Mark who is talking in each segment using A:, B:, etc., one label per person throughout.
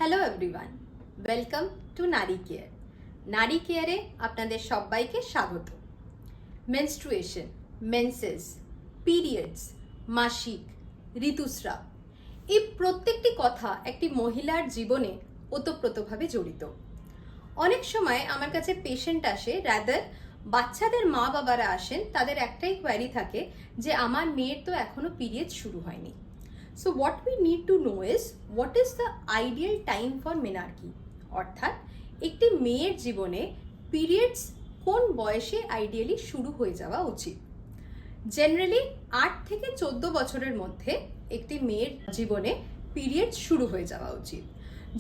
A: Hello everyone, welcome to নারী care. নারী কেয়ারে আপনাদের সবাইকে স্বাগত। মেনস্ট্রুয়েশন, মেন্সেস, পিরিয়ডস, মাসিক, ঋতুস্রাব, এই প্রত্যেকটি কথা একটি মহিলার জীবনে ওতপ্রোতভাবে জড়িত। অনেক সময় আমার কাছে পেশেন্ট আসে, রাদার বাচ্চাদের মা বাবারা আসেন, তাদের একটাই কোয়ারি থাকে যে আমার মেয়ের তো এখনো পিরিয়ড শুরু হয়নি। So what we need to know is what is the ideal time for menarche, অর্থাৎ একটি মেয়ের জীবনে পিরিয়ডস কোন বয়সে আইডিয়ালি শুরু হয়ে যাওয়া উচিত। জেনারেলি 8 থেকে 14 বছরের মধ্যে একটি মেয়ের জীবনে পিরিয়ড শুরু হয়ে যাওয়া উচিত।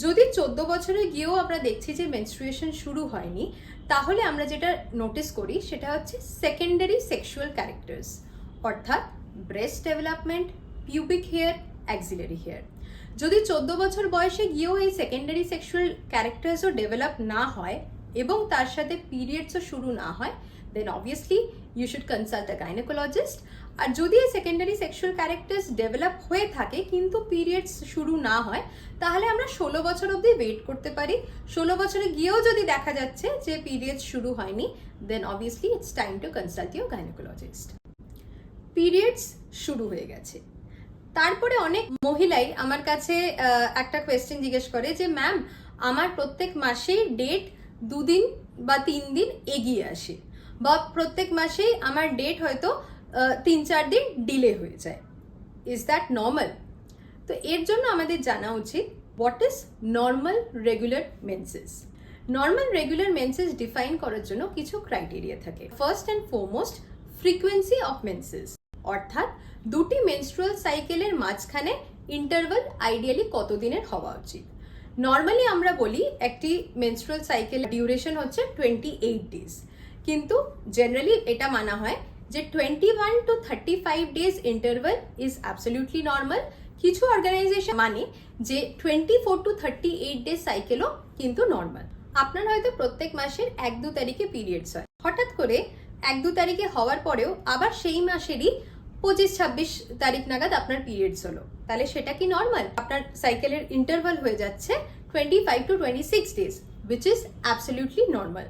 A: যদি 14 বছরে গিয়েও আমরা দেখছি যে মেনস্ট্রুয়েশন শুরু হয়নি, তাহলে আমরা যেটা নোটিস করি সেটা হচ্ছে সেকেন্ডারি সেক্সুয়াল ক্যারেক্টার্স, অর্থাৎ breast development, pubic hair, axillary hair. যদি 14 বছর বয়সে গিয়েও এই সেকেন্ডারি সেক্সুয়াল ক্যারেক্টার্সও ডেভেলপ না হয় এবং তার সাথে পিরিয়ডসও শুরু না হয়, then obviously you should consult a gynaecologist. আর যদি এই সেকেন্ডারি সেক্সুয়াল ক্যারেক্টার্স ডেভেলপ হয়ে থাকে কিন্তু পিরিয়ডস শুরু না হয়, তাহলে আমরা 16 বছর অবধি ওয়েট করতে পারি। 16 বছরে গিয়েও যদি দেখা যাচ্ছে যে পিরিয়ডস শুরু হয়নি, then obviously it's time to consult your gynaecologist. Periods শুরু হয়ে গেছে, তারপরে অনেক মহিলাই আমার কাছে একটা কোয়েশ্চেন জিজ্ঞেস করে যে ম্যাম, আমার প্রত্যেক মাসেই ডেট 2 দিন বা 3 দিন এগিয়ে আসে, বা প্রত্যেক মাসেই আমার ডেট হয়তো 3-4 দিন ডিলে হয়ে যায়। Is that normal? তো এর জন্য আমাদের জানা উচিত what is normal regular menses. Normal regular menses define করার জন্য কিছু ক্রাইটেরিয়া থাকে। First and foremost, frequency of menses, অর্থাৎ দুটি মেনস্ট্রুয়াল সাইকেলের মাঝখানে ইন্টারভাল আইডিয়ালি কতদিনের হওয়া উচিত। নর্মালি আমরা বলি একটি মেনস্ট্রুয়াল সাইকেল ডিউরেশন হচ্ছে 28 ডেজ, কিন্তু জেনারেলি এটা মানা হয় যে 21 to 35 days interval is absolutely normal. কিছু অর্গানাইজেশন মানে যে 24 to 38 ডেজ সাইকেলও কিন্তু নর্মাল। আপনার হয়তো প্রত্যেক মাসের 1-2 তারিখে পিরিয়ডস হয়, হঠাৎ করে 1-2 তারিখে হওয়ার পরেও আবার সেই মাসেরই 25-26 তারিখ নাগাদ আপনার পিরিয়ডস হলো, তাহলে সেটা কি নর্মাল? আপনার সাইকেলের ইন্টারভাল হয়ে যাচ্ছে 25 to 26 days, which is absolutely normal.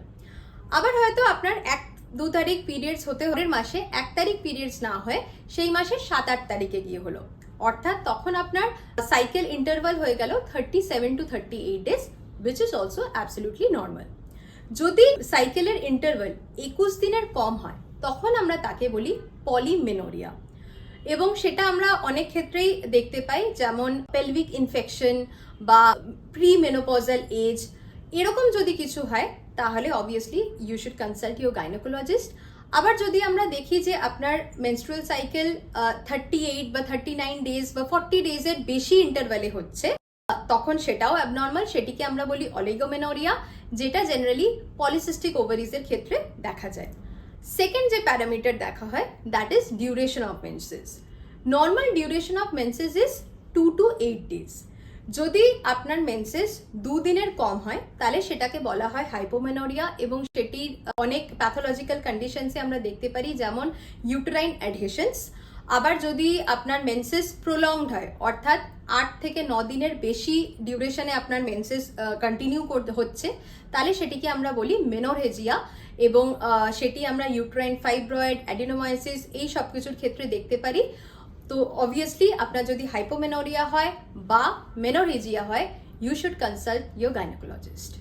A: আবার হয়তো আপনার 1-2 তারিখ পিরিয়ডস হতে হতে মাসে 1 তারিখ পিরিয়ডস না হয়ে সেই মাসে 7-8 তারিখে গিয়ে হলো, অর্থাৎ তখন আপনার সাইকেল ইন্টারভাল হয়ে গেল 37 to 38 days, which is also absolutely normal. যদি সাইকেলের ইন্টারভাল 21 দিনের কম হয়, তখন আমরা তাকে বলি পলিমেনোরিয়া, এবং সেটা আমরা অনেক ক্ষেত্রেই দেখতে পাই, যেমন পেলভিক ইনফেকশন বা প্রি মেনোপজাল এজ, এরকম যদি কিছু হয় তাহলে obviously you should consult your gynaecologist. আবার যদি আমরা দেখি যে আপনার মেনস্ট্রুয়াল সাইকেল 38 বা 39 ডেজ বা 40 ডেজের বেশি ইন্টারভ্যালে হচ্ছে, তখন সেটাও অ্যাবনর্মাল, সেটিকে আমরা বলি অলিগোমেনোরিয়া, যেটা জেনারেলি পলিসিস্টিক ওভারিজের ক্ষেত্রে দেখা যায়। সেকেন্ড যে প্যারামিটার দেখা হয়, that is duration of menses. Normal duration of menses is 2 to 8 days. যদি আপনার মেন্সেস 2 দিনের কম হয়, তাহলে সেটাকে বলা হয় হাইপোমেনোরিয়া, এবং সেটির অনেক প্যাথোলজিক্যাল কন্ডিশনসে আমরা দেখতে পারি, যেমন ইউটেরাইন অ্যাডহেশনস। আবার যদি আপনার মেন্সেস প্রলংড হয়, অর্থাৎ 8 থেকে 9 দিনের বেশি ডিউরেশনে আপনার মেন্সেস কন্টিনিউ করতে হচ্ছে, তাহলে সেটিকে আমরা বলি মেনোরেজিয়া, এবং সেটি আমরা ইউটেরাইন ফাইব্রয়েড, অ্যাডিনোমায়োসিস এই সব কিছুর ক্ষেত্রে দেখতে পারি। তো অবভিয়াসলি আপনার যদি হাইপোমেনোরিয়া হয় বা মেনোরেজিয়া হয়, you should consult your gynaecologist.